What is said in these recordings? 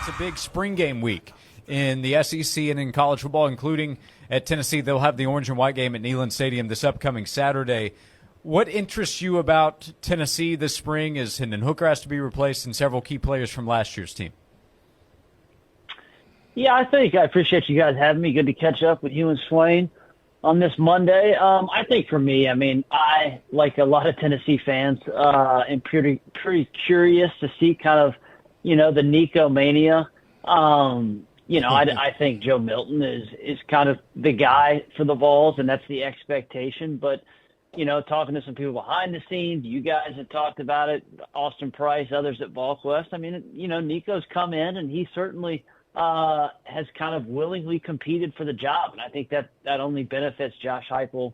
a big spring game week in the SEC and in college football, including at Tennessee. They'll have the orange and white game at Neyland Stadium this upcoming Saturday. What interests you about Tennessee this spring as Hendon Hooker has to be replaced and several key players from last year's team? Yeah, I appreciate you guys having me. Good to catch up with you and Swain on this Monday. I think for me, I, like a lot of Tennessee fans, am pretty curious to see kind of, the Nico mania. I think Joe Milton is kind of the guy for the Vols, and that's the expectation. But, talking to some people behind the scenes, you guys have talked about it, Austin Price, others at VolQuest. Nico's come in, and he certainly has kind of willingly competed for the job. And I think that only benefits Josh Heupel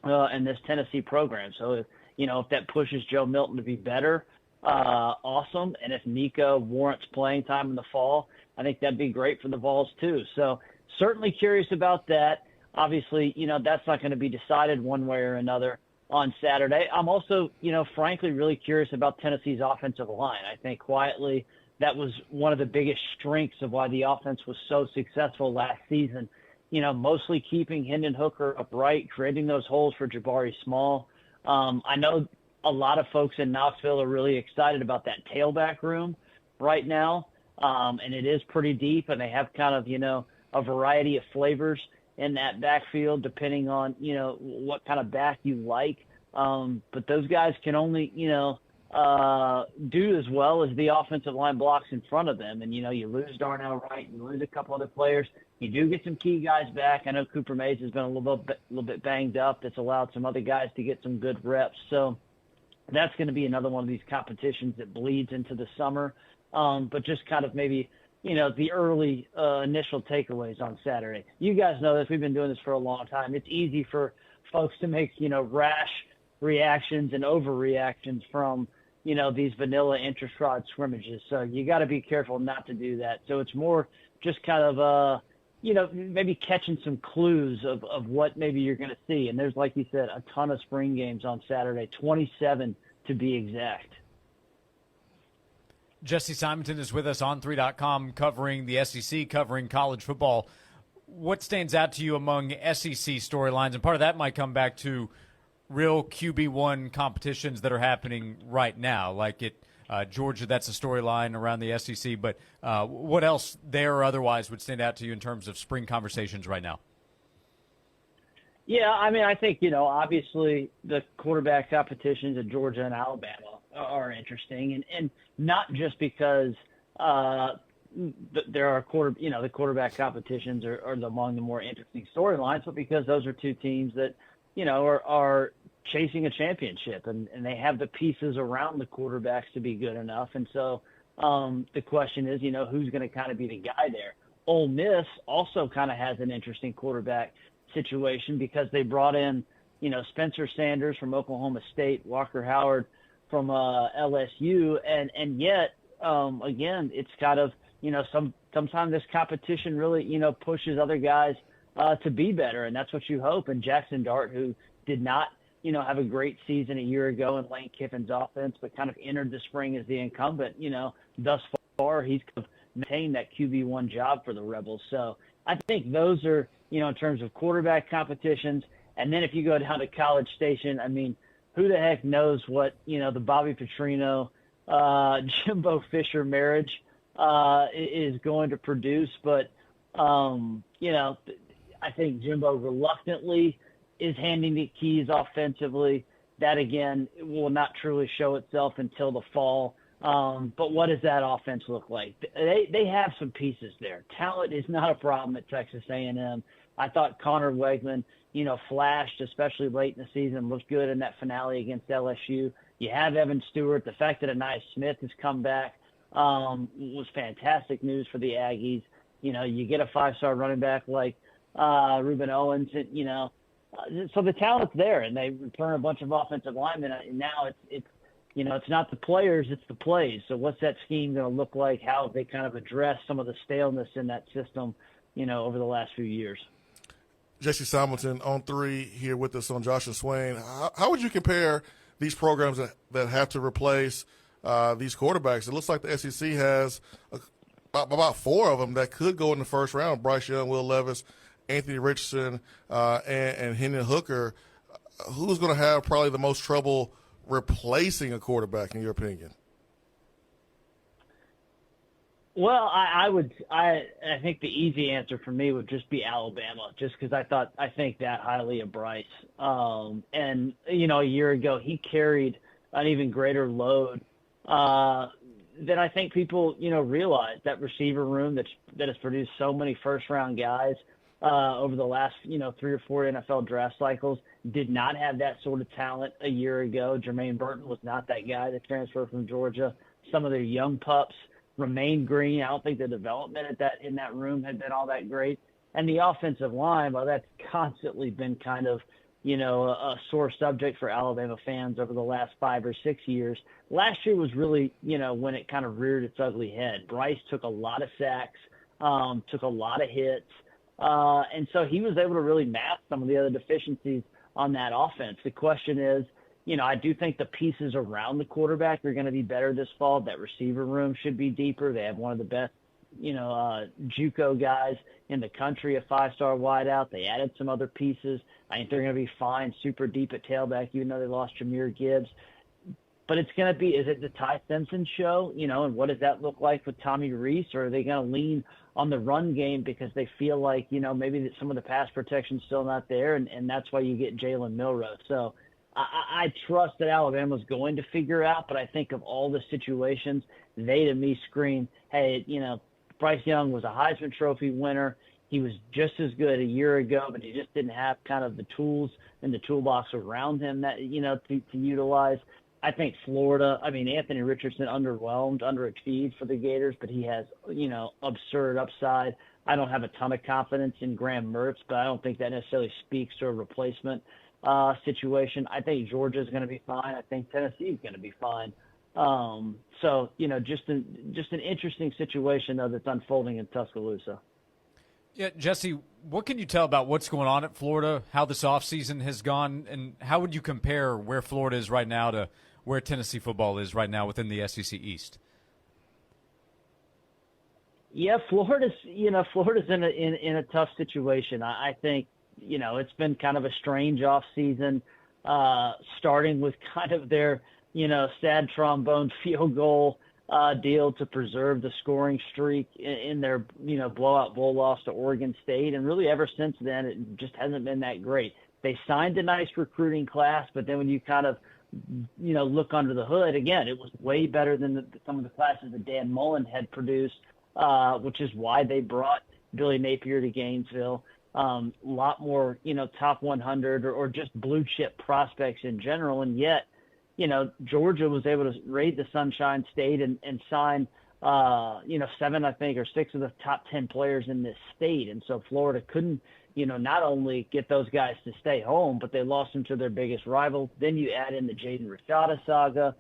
and this Tennessee program. So, if that pushes Joe Milton to be better, awesome. And if Nico warrants playing time in the fall, I think that'd be great for the Vols too. So certainly curious about that. Obviously, that's not going to be decided one way or another on Saturday. I'm also, frankly, really curious about Tennessee's offensive line. I think quietly that was one of the biggest strengths of why the offense was so successful last season. Mostly keeping Hendon Hooker upright, creating those holes for Jabari Small. I know a lot of folks in Knoxville are really excited about that tailback room right now. And it is pretty deep, and they have kind of, a variety of flavors in that backfield, depending on, what kind of back you like. But those guys can only, do as well as the offensive line blocks in front of them. And, you lose Darnell Wright, you lose a couple other players. You do get some key guys back. I know Cooper Mays has been a little bit banged up. That's allowed some other guys to get some good reps. So that's going to be another one of these competitions that bleeds into the summer. But just kind of maybe, the early initial takeaways on Saturday. You guys know this. We've been doing this for a long time. It's easy for folks to make, rash reactions and overreactions from, these vanilla inter-squad scrimmages. So you got to be careful not to do that. So it's more just kind of, maybe catching some clues of what maybe you're going to see. And there's, like you said, a ton of spring games on Saturday, 27 to be exact. Jesse Simonton is with us on On3.com covering the SEC, covering college football. What stands out to you among SEC storylines? And part of that might come back to real QB1 competitions that are happening right now. Like at Georgia, that's a storyline around the SEC. But what else there or otherwise would stand out to you in terms of spring conversations right now? Yeah, I think, obviously the quarterback competitions at Georgia and Alabama are interesting, and not just because there are the quarterback competitions are among the more interesting storylines, but because those are two teams that are chasing a championship, and they have the pieces around the quarterbacks to be good enough. And so the question is, who's going to kind of be the guy there? Ole Miss also kind of has an interesting quarterback situation because they brought in Spencer Sanders from Oklahoma State, Walker Howard from LSU, and yet again, it's kind of sometimes this competition really pushes other guys to be better, and that's what you hope. And Jackson Dart, who did not have a great season a year ago in Lane Kiffin's offense, but kind of entered the spring as the incumbent, thus far he's maintained that QB1 job for the Rebels. So I think those are in terms of quarterback competitions. And then if you go down to College Station, who the heck knows what, the Bobby Petrino, Jimbo Fisher marriage is going to produce. But, I think Jimbo reluctantly is handing the keys offensively. That, again, will not truly show itself until the fall. But what does that offense look like? They have some pieces there. Talent is not a problem at Texas A&M. I thought Connor Wegman, flashed, especially late in the season, looked good in that finale against LSU. You have Evan Stewart. The fact that Anais Smith has come back was fantastic news for the Aggies. You get a 5-star running back like Reuben Owens, so the talent's there, and they return a bunch of offensive linemen. And now it's not the players, it's the plays. So what's that scheme going to look like? How have they kind of addressed some of the staleness in that system, over the last few years? Jesse Simonton on 3 here with us on Josh and Swain. How would you compare these programs that have to replace these quarterbacks? It looks like the SEC has about four of them that could go in the first round: Bryce Young, Will Levis, Anthony Richardson, and Hendon Hooker. Who's going to have probably the most trouble replacing a quarterback, in your opinion? Well, I think the easy answer for me would just be Alabama, just because I think that highly of Bryce. And a year ago he carried an even greater load than I think people realize. That receiver room that has produced so many first round guys over the last 3 or 4 NFL draft cycles did not have that sort of talent a year ago. Jermaine Burton was not that guy that transferred from Georgia. Some of their young pups remained green. I don't think the development in that room had been all that great. And the offensive line, well, that's constantly been kind of, a sore subject for Alabama fans over the last 5 or 6 years. Last year was really, when it kind of reared its ugly head. Bryce took a lot of sacks, took a lot of hits. And so he was able to really mask some of the other deficiencies on that offense. The question is, I do think the pieces around the quarterback are going to be better this fall. That receiver room should be deeper. They have one of the best, JUCO guys in the country, a 5-star wideout. They added some other pieces. I think they're going to be fine, super deep at tailback, even though they lost Jahmyr Gibbs. But it's going to be, is it the Ty Simpson show? And what does that look like with Tommy Rees? Or are they going to lean on the run game because they feel like, maybe some of the pass protection's still not there, and that's why you get Jalen Milroe. So I trust that Alabama's going to figure out, but I think of all the situations, they to me scream, hey, Bryce Young was a Heisman Trophy winner. He was just as good a year ago, but he just didn't have kind of the tools in the toolbox around him that, to utilize. I think Florida, Anthony Richardson underachieved for the Gators, but he has, absurd upside. I don't have a ton of confidence in Graham Mertz, but I don't think that necessarily speaks to a replacement situation. I think Georgia is going to be fine. I think Tennessee is going to be fine. So, just an interesting situation, though, that's unfolding in Tuscaloosa. Yeah, Jesse, what can you tell about what's going on at Florida, how this offseason has gone, and how would you compare where Florida is right now to where Tennessee football is right now within the SEC East? Yeah, Florida's in a tough situation. I think, it's been kind of a strange offseason, starting with kind of their, sad trombone field goal deal to preserve the scoring streak in their, blowout bowl loss to Oregon State. And really ever since then, it just hasn't been that great. They signed a nice recruiting class, but then when you kind of, look under the hood, again, it was way better than some of the classes that Dan Mullen had produced, which is why they brought Billy Napier to Gainesville. A lot more, top 100 or just blue chip prospects in general. And yet, Georgia was able to raid the Sunshine State and sign, 7, I think, or 6 of the top 10 players in this state. And so Florida couldn't, not only get those guys to stay home, but they lost them to their biggest rival. Then you add in the Jaden Rashada saga,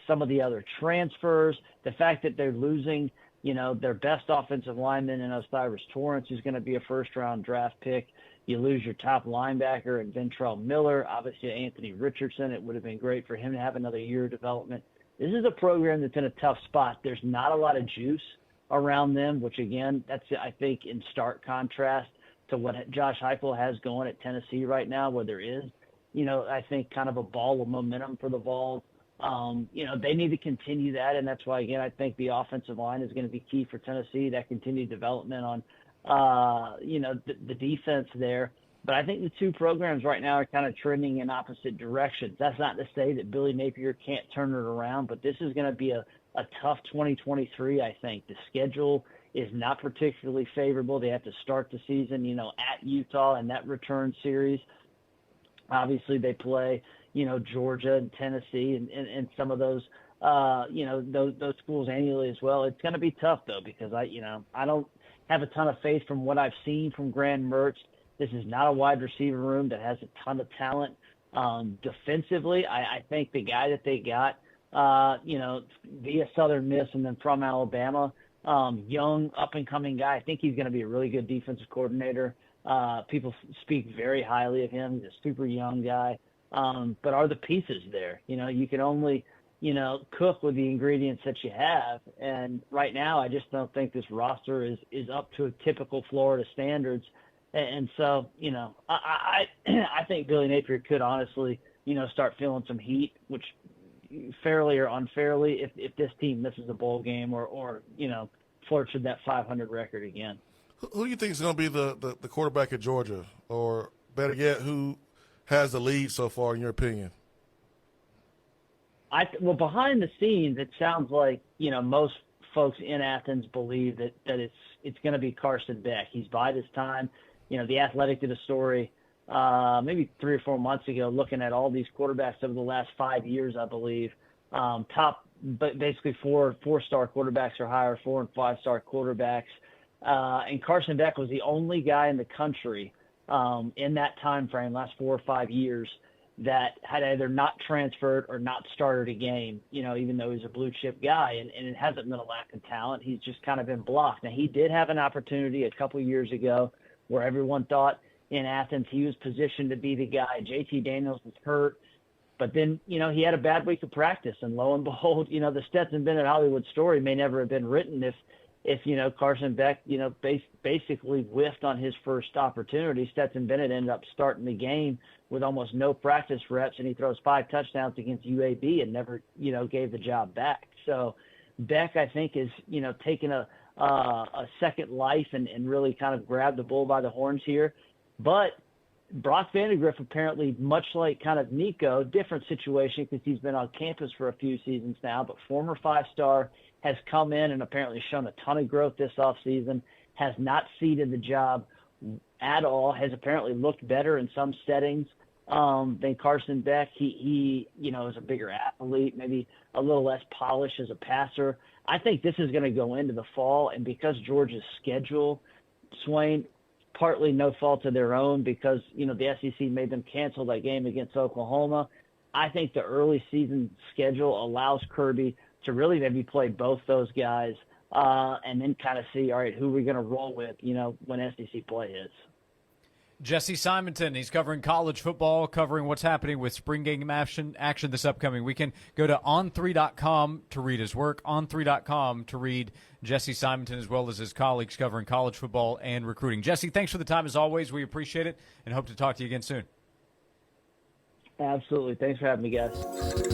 some of the other transfers, the fact that they're losing, their best offensive lineman in Osiris Torrance, who's going to be a first-round draft pick. You lose your top linebacker in Ventrell Miller, obviously Anthony Richardson. It would have been great for him to have another year of development. This is a program that's in a tough spot. There's not a lot of juice around them, which, again, that's, I think, in stark contrast to what Josh Heupel has going at Tennessee right now, where there is, I think kind of a ball of momentum for the Vols. They need to continue that, and that's why, again, I think the offensive line is going to be key for Tennessee, that continued development on, the defense there. But I think the two programs right now are kind of trending in opposite directions. That's not to say that Billy Napier can't turn it around, but this is going to be a tough 2023, I think. The schedule is not particularly favorable. They have to start the season, at Utah in that return series. Obviously, they play, Georgia and Tennessee and some of those, those schools annually as well. It's going to be tough, though, because I don't have a ton of faith from what I've seen from Graham Mertz. This is not a wide receiver room that has a ton of talent. Defensively, I think the guy that they got, via Southern Miss and then from Alabama, young, up-and-coming guy, I think he's going to be a really good defensive coordinator. People speak very highly of him. He's a super young guy. But are the pieces there? You can only cook with the ingredients that you have. And right now, I just don't think this roster is up to typical Florida standards. And so, I think Billy Napier could honestly, start feeling some heat, which fairly or unfairly, if this team misses a bowl game or flirts with that 500 record again. Who do you think is going to be the quarterback at Georgia? Or better yet, who has the lead so far, in your opinion? Well, behind the scenes, it sounds like, most folks in Athens believe that it's going to be Carson Beck. He's bided his time. The Athletic did a story maybe 3 or 4 months ago looking at all these quarterbacks over the last 5 years, I believe. But basically four-star quarterbacks are higher, 4- and 5-star quarterbacks. And Carson Beck was the only guy in the country in that time frame, last 4 or 5 years, that had either not transferred or not started a game, even though he's a blue chip guy, and it hasn't been a lack of talent. He's just kind of been blocked. Now, he did have an opportunity a couple years ago where everyone thought in Athens he was positioned to be the guy. JT Daniels was hurt, but then, he had a bad week of practice, and lo and behold, the Stetson Bennett Hollywood story may never have been written if Carson Beck, basically whiffed on his first opportunity. Stetson Bennett ended up starting the game with almost no practice reps, and he throws 5 touchdowns against UAB and never, gave the job back. So Beck, I think, is, taking a second life and really kind of grabbed the bull by the horns here. But Brock Vandegrift, apparently, much like kind of Nico, different situation because he's been on campus for a few seasons now, but former 5-star, has come in and apparently shown a ton of growth this offseason, has not ceded the job at all, has apparently looked better in some settings than Carson Beck. He is a bigger athlete, maybe a little less polished as a passer. I think this is going to go into the fall, and because Georgia's schedule, Swain, partly no fault of their own because, the SEC made them cancel that game against Oklahoma. I think the early season schedule allows Kirby to really maybe play both those guys and then kind of see, all right, who are we going to roll with, when SEC play is. Jesse Simonton, he's covering college football, covering what's happening with spring game action this upcoming weekend. Go to on3.com to read his work, on3.com to read Jesse Simonton as well as his colleagues covering college football and recruiting. Jesse, thanks for the time as always. We appreciate it and hope to talk to you again soon. Absolutely. Thanks for having me, guys.